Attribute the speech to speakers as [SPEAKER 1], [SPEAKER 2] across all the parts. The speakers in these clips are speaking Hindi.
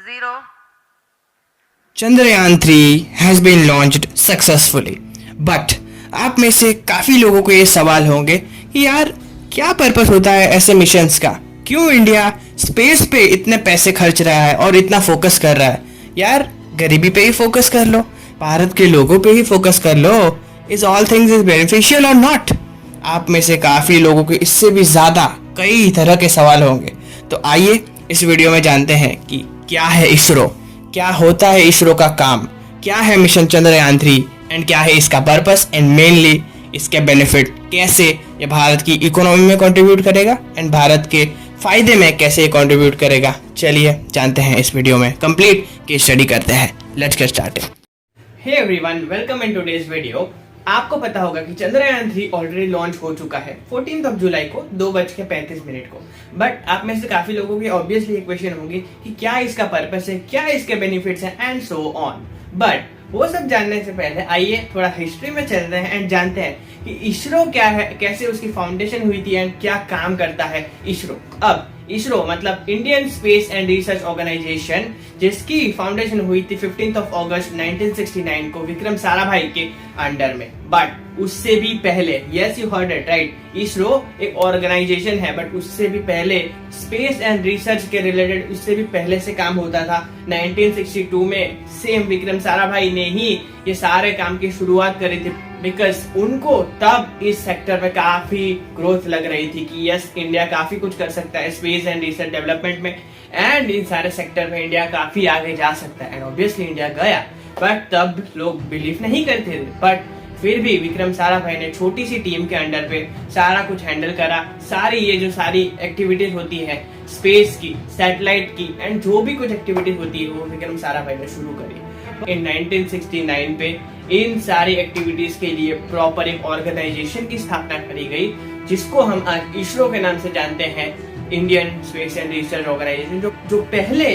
[SPEAKER 1] zero.
[SPEAKER 2] Chandrayaan-3 has been launched successfully. But आप में से काफ़ी लोगों को ये सवाल होंगे कि यार क्या पर्पस होता है ऐसे मिशंस का, क्यों इंडिया स्पेस पे इतने पैसे खर्च रहा है और इतना फोकस कर रहा है। यार गरीबी पे ही फोकस कर लो, भारत के लोगों पे ही फोकस कर लो। Is all things is beneficial और नॉट। आप में से काफ़ी लोगों को इससे भी ज़्यादा कई तरह के सवाल होंगे। तो आइए इस वीडियो में जानते हैं कि क्या है इसरो, क्या होता है इसरो का काम, क्या है मिशन चंद्रयान 3 एंड क्या है इसका पर्पस एंड मेनली इसके बेनिफिट, कैसे ये भारत की इकोनॉमी में कंट्रीब्यूट करेगा एंड भारत के फायदे में कैसे ये कंट्रीब्यूट करेगा। चलिए जानते हैं इस वीडियो में, कंप्लीट केस स्टडी करते हैं। Let's get started. Hey everyone, welcome in today's video. आपको पता होगा कि चंद्रयान 3 ऑलरेडी लॉन्च हो चुका है 14 जुलाई को 2:35 को। बट आप में से काफी लोगों की ऑब्वियसली क्वेश्चन होंगी कि क्या इसका पर्पस है, क्या इसके बेनिफिट्स हैं एंड सो ऑन। बट वो सब जानने से पहले आइए थोड़ा हिस्ट्री में चलते हैं एंड जानते हैं कि इसरो क्या है, कैसे उसकी फाउंडेशन हुई थी एंड क्या काम करता है इसरो। अब इसरो मतलब Indian space and research organisation, जिसकी फाउंडेशन हुई थी 15 अगस्त 1969 को विक्रम साराभाई के अंडर में। बट उससे भी पहले, yes you heard it right, ISRO एक ऑर्गेनाइजेशन है, बट उससे भी पहले स्पेस एंड रिसर्च के रिलेटेड उससे भी पहले से काम होता था। 1962 में सेम विक्रम साराभाई ने ही ये सारे काम की शुरुआत करी थी, बिकॉज उनको तब इस सेक्टर में काफी ग्रोथ लग रही थी कि यस इंडिया काफी कुछ कर सकता है स्पेस एंड रिसर्च डेवलपमेंट में एंड इन सारे सेक्टर में इंडिया काफी आगे जा सकता है। एंड ऑब्वियसली इंडिया गया, बट तब लोग बिलीव नहीं करते थे। बट फिर भी विक्रम साराभाई ने छोटी सी टीम के अंडर पे सारा कुछ हैंडल करा। सारी ये जो सारी एक्टिविटीज होती है स्पेस की, सैटेलाइट की एंड जो भी कुछ एक्टिविटीज होती है वो विक्रम साराभाई ने शुरू करी। इन 1969 पे इन सारी एक्टिविटीज के लिए प्रॉपर एक ऑर्गेनाइजेशन की स्थापना करी गई, जिसको हम आज इसरो के नाम से जानते हैं, Indian space and research organisation. जो पहले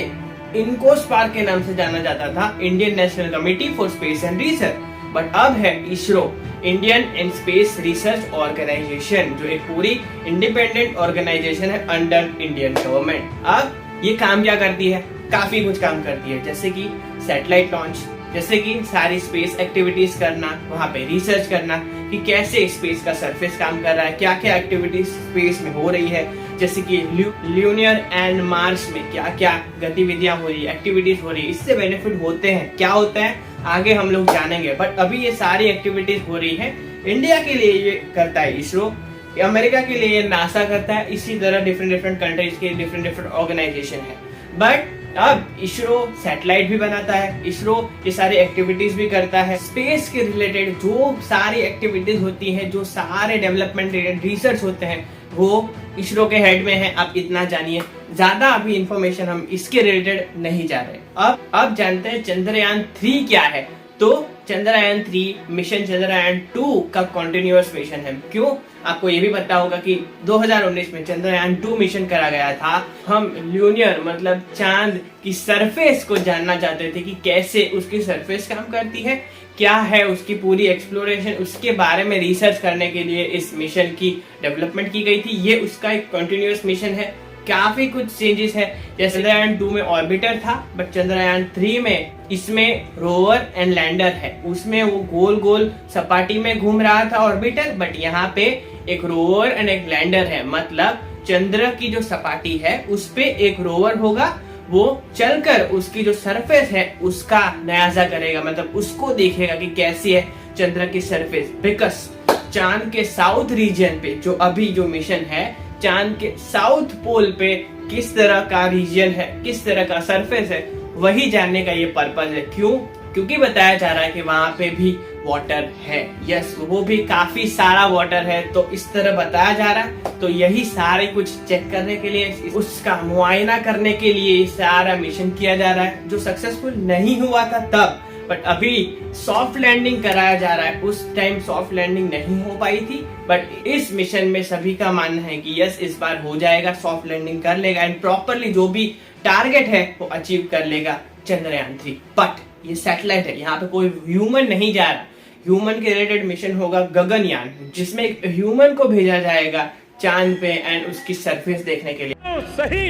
[SPEAKER 2] इनकोस्पार्क के नाम से जाना जाता था, Indian national committee for space and research, but अब है ISRO, Indian and space research organisation, जो एक पूरी इंडिपेंडेंट ऑर्गेनाइजेशन है अंडर इंडियन गवर्नमेंट। अब ये काम क्या करती है? काफी कुछ काम करती है, जैसे कि सैटेलाइट लॉन्च, जैसे कि सारी स्पेस एक्टिविटीज करना, वहां पे रिसर्च करना कि कैसे स्पेस का सरफेस काम कर रहा है, क्या क्या एक्टिविटीज स्पेस में हो रही है, जैसे कि ल्यूनियर एंड मार्स में क्या क्या गतिविधियां हो रही है, एक्टिविटीज हो रही है। इससे बेनिफिट होते हैं, क्या होता है आगे हम लोग जानेंगे। बट अभी ये सारी एक्टिविटीज हो रही है, इंडिया के लिए ये करता है इसरो, अमेरिका के लिए ये नासा करता है, इसी तरह डिफरेंट कंट्रीज के डिफरेंट ऑर्गेनाइजेशन है। बट अब इसरो सैटेलाइट भी बनाता है, इसरो ये सारी एक्टिविटीज भी करता है। स्पेस के रिलेटेड जो सारी एक्टिविटीज होती है, जो सारे डेवलपमेंट रिसर्च होते हैं, वो इसरो के हेड में है। आप इतना जानिए, ज्यादा अभी इंफॉर्मेशन हम इसके रिलेटेड नहीं जा रहे। अब जानते हैं चंद्रयान 3 क्या है। तो चंद्रयान 3 मिशन चंद्रयान 2 का कंटिन्यूअस मिशन है। क्यों? आपको ये भी पता होगा कि 2019 में चंद्रयान 2 मिशन करा गया था। हम ल्यूनियर मतलब चांद की सरफेस को जानना चाहते थे कि कैसे उसकी सरफेस काम करती है, क्या है उसकी पूरी एक्सप्लोरेशन, उसके बारे में रिसर्च करने के लिए इस मिशन की डेवलपमेंट की गई थी। ये उसका एक कंटिन्यूअस मिशन है। काफी कुछ चेंजेस है, जैसे चंद्रयान 2 में ऑर्बिटर था, बट चंद्रयान 3 में इसमें रोवर एंड लैंडर है। उसमें वो गोल गोल सपाटी में घूम रहा था ऑर्बिटर, बट यहाँ पे एक रोवर एंड एक लैंडर है। मतलब चंद्र की जो सपाटी है उस पे एक रोवर होगा, वो चलकर उसकी जो सरफेस है उसका न्याजा करेगा, मतलब उसको देखेगा कि कैसी है चंद्र की सरफेस। बिकॉज चांद के साउथ रीजन पे जो अभी जो मिशन है, चांद के साउथ पोल पे किस तरह का रीजन है, किस तरह का सरफेस है, वही जानने का ये पर्पस है। क्यों? क्योंकि बताया जा रहा है कि वहां पे भी वाटर है। यस, वो भी काफी सारा वाटर है, तो इस तरह बताया जा रहा है। तो यही सारे कुछ चेक करने के लिए, उसका मुआयना करने के लिए सारा मिशन किया जा रहा है, जो सक्सेसफुल नहीं हुआ था तब। बट अभी सॉफ्ट लैंडिंग कराया जा रहा है, उस टाइम सॉफ्ट लैंडिंग नहीं हो पाई थी। बट इस मिशन में सभी का मानना है कि यस इस बार हो जाएगा, सॉफ्ट लैंडिंग कर लेगा एंड प्रॉपरली जो भी टारगेट है वो अचीव कर लेगा चंद्रयान 3। बट ये सैटेलाइट है, यहाँ पे कोई ह्यूमन नहीं जा रहा। ह्यूमन के रिलेटेड मिशन होगा गगनयान, जिसमें एक ह्यूमन को भेजा जाएगा चांद पे एंड उसकी सरफेस देखने के लिए।
[SPEAKER 3] सही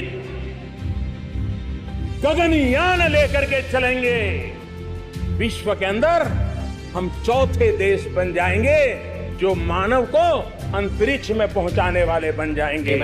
[SPEAKER 1] गगनयान लेकर के चलेंगे। विश्व के अंदर हम चौथे देश बन जाएंगे जो मानव को अंतरिक्ष में पहुंचाने वाले बन जाएंगे।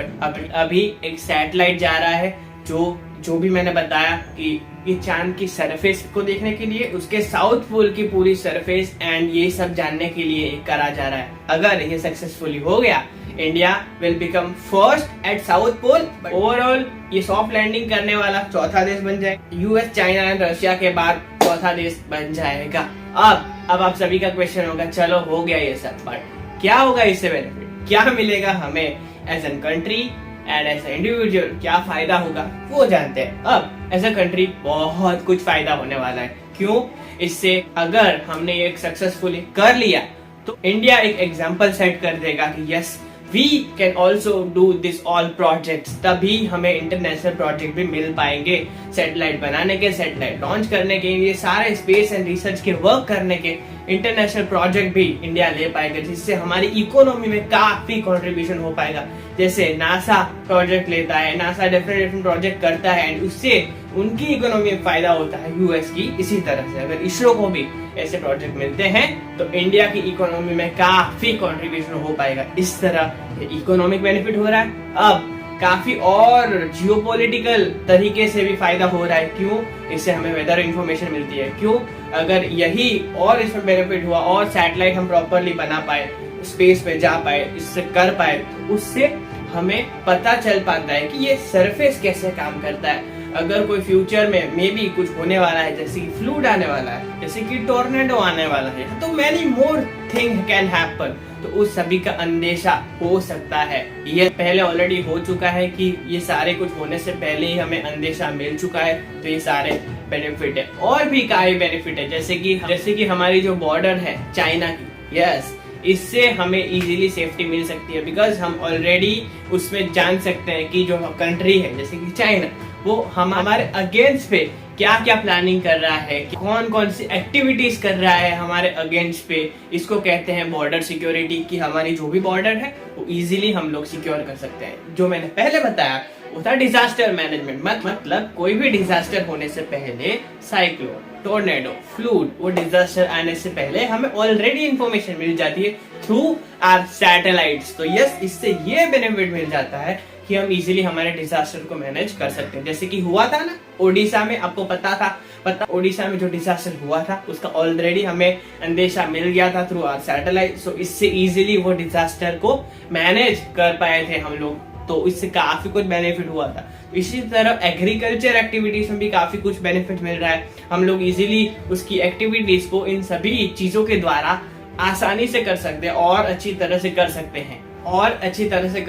[SPEAKER 2] अभी एक सैटेलाइट जा रहा है जो भी मैंने बताया कि ये चांद की सरफेस को देखने के लिए, उसके साउथ पोल की पूरी सरफेस एंड ये सब जानने के लिए करा जा रहा है। अगर ये सक्सेसफुली हो गया, India will become first at south pole. Overall ये सॉफ्ट लैंडिंग करने वाला चौथा देश बन जाए। यूएस, चाइना एंड रशिया के बाद चौथा देश बन जाएगा। अब आप सभी का क्वेश्चन होगा, चलो हो गया ये सब, बट क्या होगा इससे बेनिफिट, क्या मिलेगा हमें as an country and as a individual, क्या फायदा होगा वो जानते हैं। अब एज ए कंट्री बहुत कुछ फायदा होने वाला है। क्यों? इससे अगर हमने ये सक्सेसफुली कर लिया तो इंडिया एक एग्जाम्पल सेट कर देगा कि yes we can also do this all projects. तभी हमें इंटरनेशनल प्रोजेक्ट भी मिल पाएंगे, सैटेलाइट बनाने के, सैटेलाइट लॉन्च करने के, ये सारे स्पेस एंड रिसर्च के वर्क करने के इंटरनेशनल प्रोजेक्ट भी इंडिया ले पाएगा, जिससे हमारी इकोनॉमी में काफी कंट्रीब्यूशन हो पाएगा। जैसे नासा प्रोजेक्ट लेता है, नासा डिफरेंट प्रोजेक्ट करता है एंड उससे उनकी इकोनॉमी में फायदा होता है यूएस की। इसी तरह से अगर इसरो को भी ऐसे प्रोजेक्ट मिलते हैं तो इंडिया की इकोनॉमी में काफी कंट्रीब्यूशन हो पाएगा। इस तरह इकोनॉमिक बेनिफिट हो रहा है। अब काफी और जियोपॉलिटिकल तरीके से भी फायदा हो रहा है। क्यों? इससे हमें वेदर इंफॉर्मेशन मिलती है। क्यों? अगर यही और इसमें बेनिफिट हुआ और सैटेलाइट हम प्रॉपरली बना पाए, स्पेस पे जा पाए, इससे कर पाए, तो उससे हमें पता चल पाता है कि ये सरफेस कैसे काम करता है। अगर कोई फ्यूचर में मे बी कुछ होने वाला है, जैसे कि फ्लूड आने वाला है, जैसे कि टोर्नेडो आने वाला है, तो many more thing can happen, तो उस सभी का अंदेशा हो सकता है। ये पहले ऑलरेडी हो चुका है कि ये सारे कुछ होने से पहले ही हमें अंदेशा मिल चुका है। तो ये सारे बेनिफिट है। और भी काफी बेनिफिट है, जैसे कि हमारी जो बॉर्डर है चाइना की, यस, इससे हमें इजीली सेफ्टी मिल सकती है। बिकॉज हम ऑलरेडी उसमें जान सकते हैं कि जो कंट्री है जैसे कि चाइना, वो हमारे अगेंस्ट पे क्या क्या प्लानिंग कर रहा है, कौन कौन सी एक्टिविटीज कर रहा है हमारे अगेंस्ट पे। इसको कहते हैं बॉर्डर सिक्योरिटी, कि हमारी जो भी बॉर्डर है वो इजीली हम लोग सिक्योर कर सकते हैं। जो मैंने पहले बताया वो था डिजास्टर मैनेजमेंट। मतलब कोई भी डिजास्टर होने से पहले, साइक्लोन, टोर्नेडो, फ्लूड, वो डिजास्टर आने से पहले हमें ऑलरेडी इंफॉर्मेशन मिल जाती है थ्रू आवर सैटेलाइट्स। तो यस, इससे ये बेनिफिट मिल जाता है कि हम इजीली हमारे डिजास्टर को मैनेज कर सकते हैं। जैसे कि हुआ था ना ओडिशा में, आपको पता ओडिशा में जो डिजास्टर हुआ था उसका ऑलरेडी हमें अंदेशा मिल गया था थ्रू आवर सैटेलाइट। सो इससे इजीली वो डिजास्टर को मैनेज कर पाए थे हम लोग। तो इससे काफी कुछ बेनिफिट हुआ था। इसी तरह एग्रीकल्चर एक्टिविटीज में भी काफी कुछ बेनिफिट मिल रहा है। हम लोग इजीली उसकी एक्टिविटीज को इन सभी चीजों के द्वारा आसानी से कर सकते हैं और अच्छी तरह से कर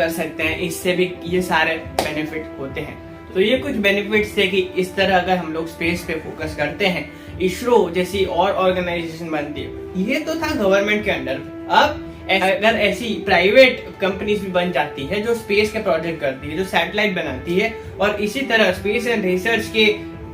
[SPEAKER 2] सकते हैं। इससे भी ये सारे बेनिफिट होते हैं। तो ये कुछ बेनिफिट्स थे कि इस तरह अगर हम लोग स्पेस पे फोकस करते हैं, इसरो जैसी और ऑर्गेनाइजेशन बनती है। ये तो था गवर्नमेंट के अंडर। अब अगर ऐसी प्राइवेट कंपनीज भी बन जाती है जो स्पेस के प्रोजेक्ट करती है, जो सैटेलाइट बनाती है और इसी तरह स्पेस एंड रिसर्च के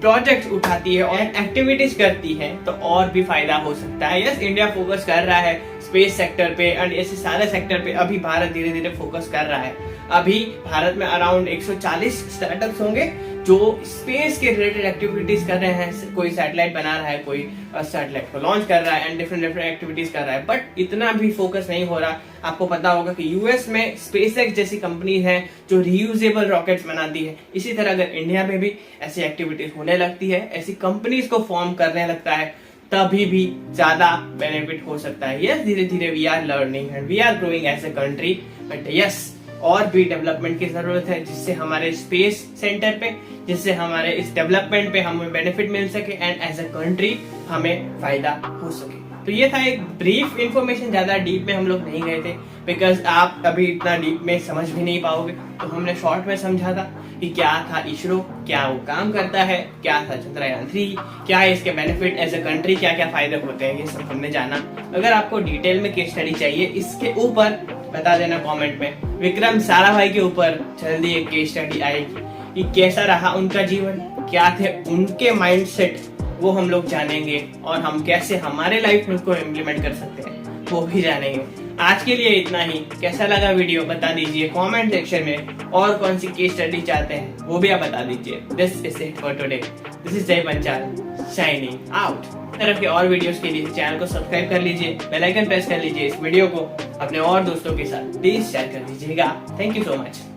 [SPEAKER 2] प्रोजेक्ट्स उठाती है और एक्टिविटीज करती है, तो और भी फायदा हो सकता है। यस, इंडिया फोकस कर रहा है स्पेस सेक्टर पे एंड ऐसे सारे सेक्टर पे अभी भारत धीरे धीरे फोकस कर रहा है। अभी भारत में अराउंड 140 स्टार्टअप्स होंगे जो स्पेस के रिलेटेड एक्टिविटीज कर रहे हैं। कोई सैटेलाइट बना रहा है, कोई सैटेलाइट को लॉन्च कर रहा है एंड डिफरेंट एक्टिविटीज कर रहा है। बट इतना भी फोकस नहीं हो रहा। आपको पता होगा कि यूएस में स्पेसएक्स जैसी कंपनी है जो रीयूजेबल रॉकेट्स बनाती है। इसी तरह अगर इंडिया में भी ऐसी एक्टिविटीज होने लगती है, ऐसी कंपनीज को फॉर्म करने लगता है, तभी भी ज्यादा बेनिफिट हो सकता है। यस, धीरे धीरे we are learning and we are growing as a country, but yes, और भी डेवलपमेंट की जरूरत है जिससे हमारे स्पेस सेंटर पे, जिससे हमारे इस डेवलपमेंट पे हमें बेनिफिट मिल सके एंड एज ए कंट्री हमें फायदा हो सके। तो ये था एक ब्रीफ इंफॉर्मेशन, ज्यादा डीप में हम लोग नहीं गए थे बिकॉज आप अभी इतना डीप में समझ भी नहीं पाओगे। तो हमने शॉर्ट में समझा था कि क्या था इसरो, क्या वो काम करता है, क्या था चंद्रयान 3, क्या है इसके बेनिफिट एज ए कंट्री, क्या क्या फायदे होते हैं, ये सब हमने जाना। अगर आपको डिटेल में केस स्टडी चाहिए इसके ऊपर बता देना कमेंट में। विक्रम साराभाई के ऊपर जल्दी एक केस स्टडी आएगी कि कैसा रहा उनका जीवन, क्या थे उनके माइंडसेट, वो हम लोग जानेंगे और हम कैसे हमारे लाइफ में उसको इम्प्लीमेंट कर सकते हैं वो भी जानेंगे। आज के लिए इतना ही। कैसा लगा वीडियो बता दीजिए कमेंट सेक्शन में, और कौन सी केस स्टडी चाहते हैं वो भी आप बता दीजिए। This is it for today. This is जय पंचाल शाइनिंग आउट। तरफ के और वीडियोस के लिए चैनल को सब्सक्राइब कर लीजिए, बेल आइकन प्रेस कर लीजिए, इस वीडियो को अपने और दोस्तों के साथ प्लीज शेयर कर दीजिएगा। Thank you so much.